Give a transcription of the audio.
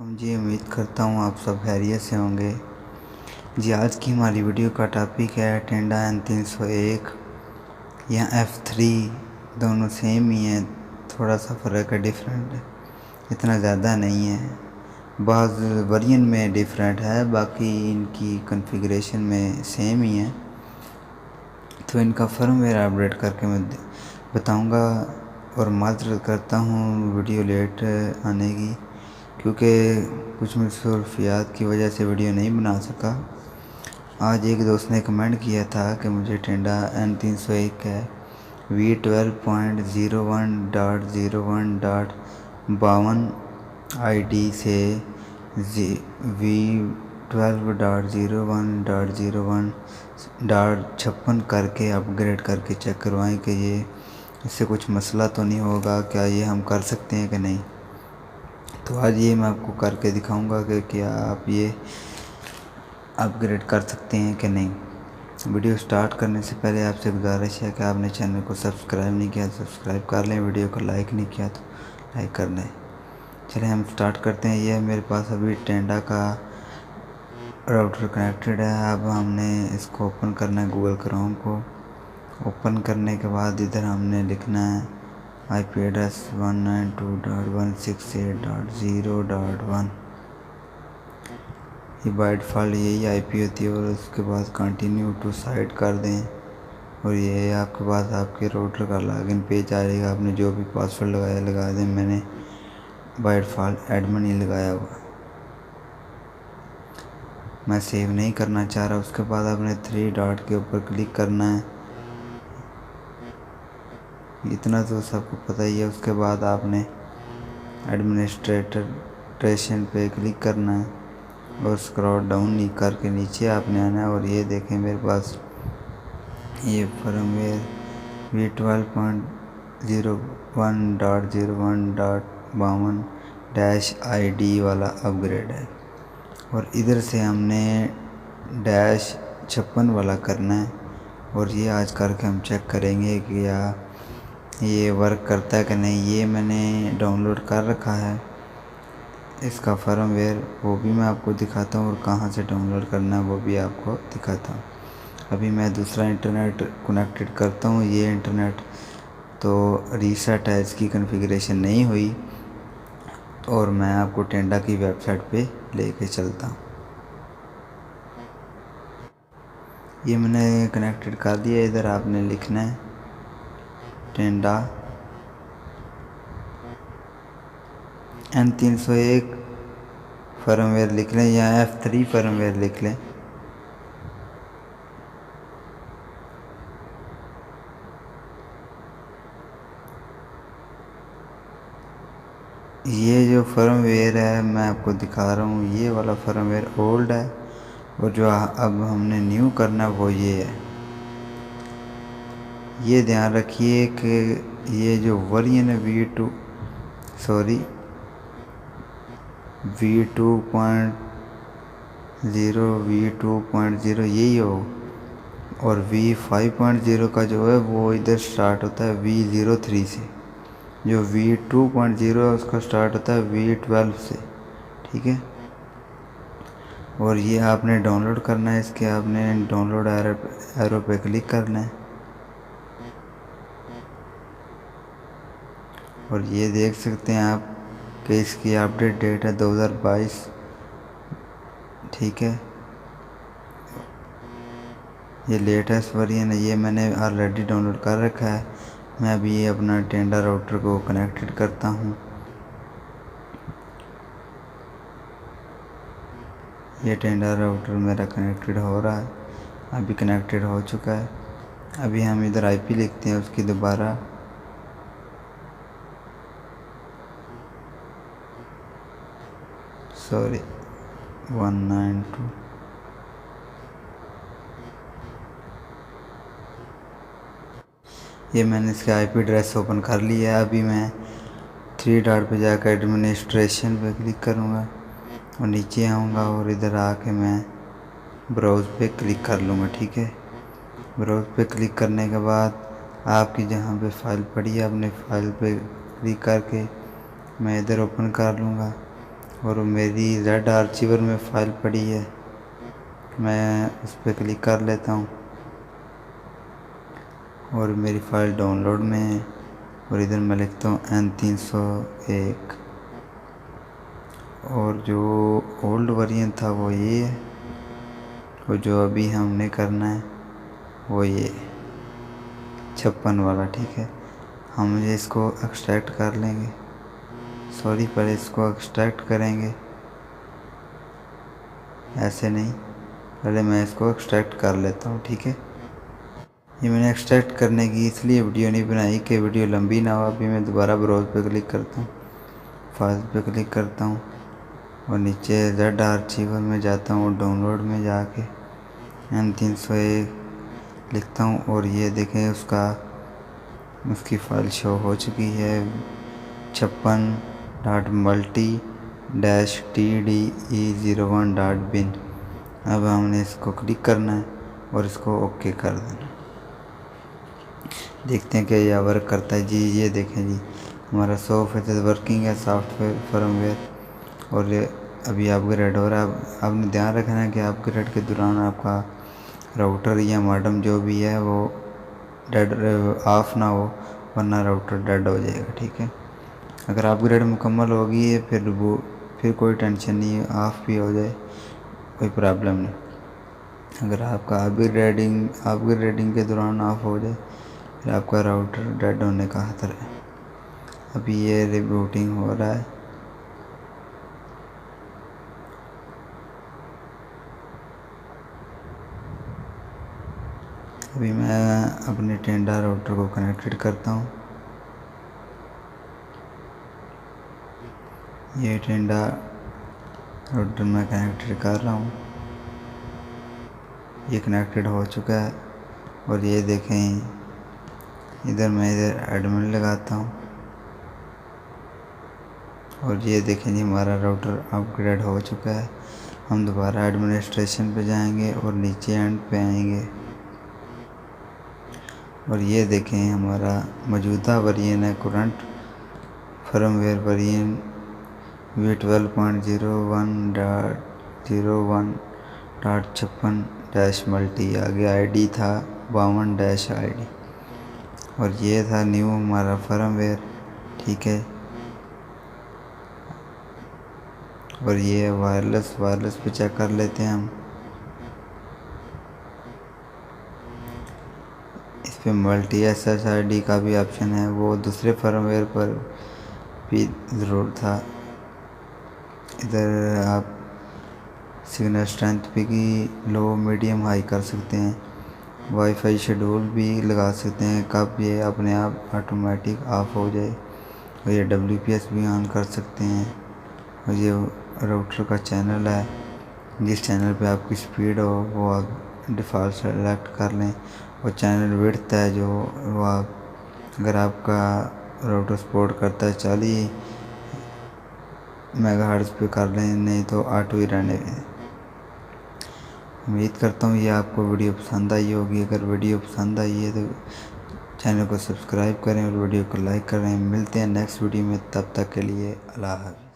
वालेकुम जी। उम्मीद करता हूँ आप सब खैरियत से होंगे जी। आज की हमारी वीडियो का टॉपिक है टेंडा N301 या F3। दोनों सेम ही हैं, थोड़ा सा फ़र्क है, डिफरेंट है, इतना ज़्यादा नहीं है। बाज़ वर्जन में डिफरेंट है, बाकी इनकी कॉन्फ़िगरेशन में सेम ही है। तो इनका फर्मवेयर अपडेट करके मैं बताऊँगा और माज़रत करता हूँ वीडियो लेट आने की, क्योंकि कुछ मसरूफियात की वजह से वीडियो नहीं बना सका। आज एक दोस्त ने कमेंट किया था कि मुझे टेंडा N301 है V12.01.01.52 ID से V12.01.01.56 करके अपग्रेड करके चेक करवाएं कि ये इससे कुछ मसला तो नहीं होगा, क्या ये हम कर सकते हैं कि नहीं। तो आज ये मैं आपको करके दिखाऊंगा कि क्या आप ये अपग्रेड कर सकते हैं कि नहीं। वीडियो स्टार्ट करने से पहले आपसे गुजारिश है कि आपने चैनल को सब्सक्राइब नहीं किया तो सब्सक्राइब कर लें, वीडियो को लाइक नहीं किया तो लाइक कर लें। चलिए हम स्टार्ट करते हैं। ये मेरे पास अभी टेंडा का राउटर कनेक्टेड है। अब हमने इसको ओपन करना है, गूगल क्रोम को ओपन करने के बाद इधर हमने लिखना है IP एड्रेस 192.168.0.1। ये बाय डिफ़ॉल्ट यही IP होती है। और उसके बाद कंटिन्यू टू साइट कर दें और ये आपके पास आपके राउटर का लॉगिन पेज आ जाएगा। आपने जो भी पासवर्ड लगाया लगा दें। मैंने बाय डिफ़ॉल्ट एडमिन ही लगाया हुआ, मैं सेव नहीं करना चाह रहा। उसके बाद आपने 3 डॉट के ऊपर क्लिक करना है, इतना तो सबको पता ही है। उसके बाद आपने एडमिनिस्ट्रेशन पे क्लिक करना है और स्क्रॉल डाउन करके नीचे आपने आना है। और ये देखें मेरे पास ये फर्मवेयर V12.01.01.52-ID वाला अपग्रेड है। और इधर से हमने -56 वाला करना है। और ये आज करके हम चेक करेंगे कि ये वर्क करता है कि नहीं। ये मैंने डाउनलोड कर रखा है इसका फर्मवेयर, वो भी मैं आपको दिखाता हूँ और कहाँ से डाउनलोड करना है वो भी आपको दिखाता हूँ। अभी मैं दूसरा इंटरनेट कनेक्टेड करता हूँ। ये इंटरनेट तो रीसेट है, इसकी कॉन्फ़िगरेशन नहीं हुई। और मैं आपको टेंडा की वेबसाइट पे लेके चलता हूँ। ये मैंने कनेक्टेड कर दिया। इधर आपने लिखना है टेंडा N301 फर्मवेयर लिख लें या F3 फर्मवेयर लिख लें। ये जो फर्मवेयर है मैं आपको दिखा रहा हूँ, ये वाला फर्मवेयर ओल्ड है और जो अब हमने न्यू करना वो ये है। ये ध्यान रखिए कि ये जो वर्जन है V2.0 V2.0 यही हो। और V5.0 का जो है वो इधर स्टार्ट होता है V03 से। जो V2.0 है उसका स्टार्ट होता है V12 से, ठीक है। और ये आपने डाउनलोड करना है, इसके आपने डाउनलोड एरो पे क्लिक करना है। और ये देख सकते हैं आप कि इसकी अपडेट डेट है 2022, ठीक है। ये लेटेस्ट वर्जन है, ये मैंने ऑलरेडी डाउनलोड कर रखा है। मैं अभी ये अपना टेंडा राउटर को कनेक्टेड करता हूँ। ये टेंडा राउटर मेरा कनेक्टेड हो रहा है, अभी कनेक्टेड हो चुका है। अभी हम इधर IP लिखते हैं उसकी दोबारा, सॉरी 192। ये मैंने इसका IP एड्रेस ओपन कर लिया है। अभी मैं 3 डॉट पे जाकर एडमिनिस्ट्रेशन पे क्लिक करूँगा और नीचे आऊँगा और इधर आके मैं ब्राउज़ पे क्लिक कर लूँगा, ठीक है। ब्राउज़ पे क्लिक करने के बाद आपकी जहाँ पे फ़ाइल पड़ी है अपने फ़ाइल पे क्लिक करके मैं इधर ओपन कर लूँगा। और मेरी जेड आर्चिवर में फ़ाइल पड़ी है, मैं उस पर क्लिक कर लेता हूँ और मेरी फ़ाइल डाउनलोड में है। और इधर मैं लिखता हूँ N301 और जो ओल्ड वर्जन था वो ये है और जो अभी हमने करना है वो ये 56 वाला। ठीक है, हम इसको एक्सट्रैक्ट कर लेंगे, सॉरी पहले इसको एक्सट्रैक्ट करेंगे, ऐसे नहीं, पहले मैं इसको एक्सट्रैक्ट कर लेता हूँ। ठीक है, ये मैंने एक्सट्रैक्ट करने की इसलिए वीडियो नहीं बनाई कि वीडियो लंबी ना हो। अभी मैं दोबारा ब्राउज़ पे क्लिक करता हूँ, फाइल पे क्लिक करता हूँ और नीचे जेड आर्चिवर में जाता हूँ, डाउनलोड में जाके N301 लिखता हूँ और ये देखें उसकी फ़ाइल शो हो चुकी है 56.multi-tde01.bin। अब हमने इसको क्लिक करना है और इसको ओके कर देना। देखते हैं कि यह वर्क करता है जी। ये देखें जी, हमारा 100% वर्किंग है सॉफ्टवेयर फर्मवेयर और अभी अपग्रेड हो रहा है। आपने ध्यान रखना है कि अपग्रेड के दौरान आपका राउटर या मॉडेम जो भी है वो डेड ऑफ ना हो, वरना राउटर डेड हो जाएगा। ठीक है, अगर अपग्रेड मुकम्मल होगी है फिर कोई टेंशन नहीं है, ऑफ भी हो जाए कोई प्रॉब्लम नहीं। अगर आपका अपग्रेडिंग के दौरान ऑफ हो जाए फिर आपका राउटर डेड होने का खतरा है। अभी ये रिबूटिंग हो रहा है। अभी मैं अपने टेंडा राउटर को कनेक्टेड करता हूँ। ये टेंडा राउटर मैं कनेक्टेड कर रहा हूँ, ये कनेक्टेड हो चुका है। और ये देखें इधर मैं एडमिन लगाता हूँ और ये देखें जी हमारा राउटर अपग्रेड हो चुका है। हम दोबारा एडमिनिस्ट्रेशन पे जाएंगे और नीचे एंड पे आएंगे और ये देखें हमारा मौजूदा वर्जन है करंट फर्मवेयर वर्जन V12.01.01.56-multi। आगे आईडी था 52-ID और ये था न्यू हमारा फर्मवेयर। ठीक है, और ये वायरलेस पे चेक कर लेते हैं हम। इस पे मल्टी SSID का भी ऑप्शन है, वो दूसरे फर्मवेयर पर भी ज़रूर था। इधर आप सिग्नल स्ट्रेंथ भी की लो मीडियम हाई कर सकते हैं, वाईफाई शेड्यूल भी लगा सकते हैं कब ये अपने आप ऑटोमेटिक ऑफ हो जाए, और ये WPS भी ऑन कर सकते हैं। और ये राउटर का चैनल है, जिस चैनल पे आपकी स्पीड हो वो आप डिफ़ॉल्ट सेलेक्ट कर लें। और चैनल विड्थ है जो वो आप अगर आपका राउटर सपोर्ट करता है 40 मेगाहर्ट्ज़ पे कर लें, नहीं तो 8 ही रहने दें। उम्मीद करता हूँ ये आपको वीडियो पसंद आई होगी। अगर वीडियो पसंद आई है तो चैनल को सब्सक्राइब करें और वीडियो को लाइक करें। मिलते हैं नेक्स्ट वीडियो में, तब तक के लिए अल्लाह हाफ़िज़।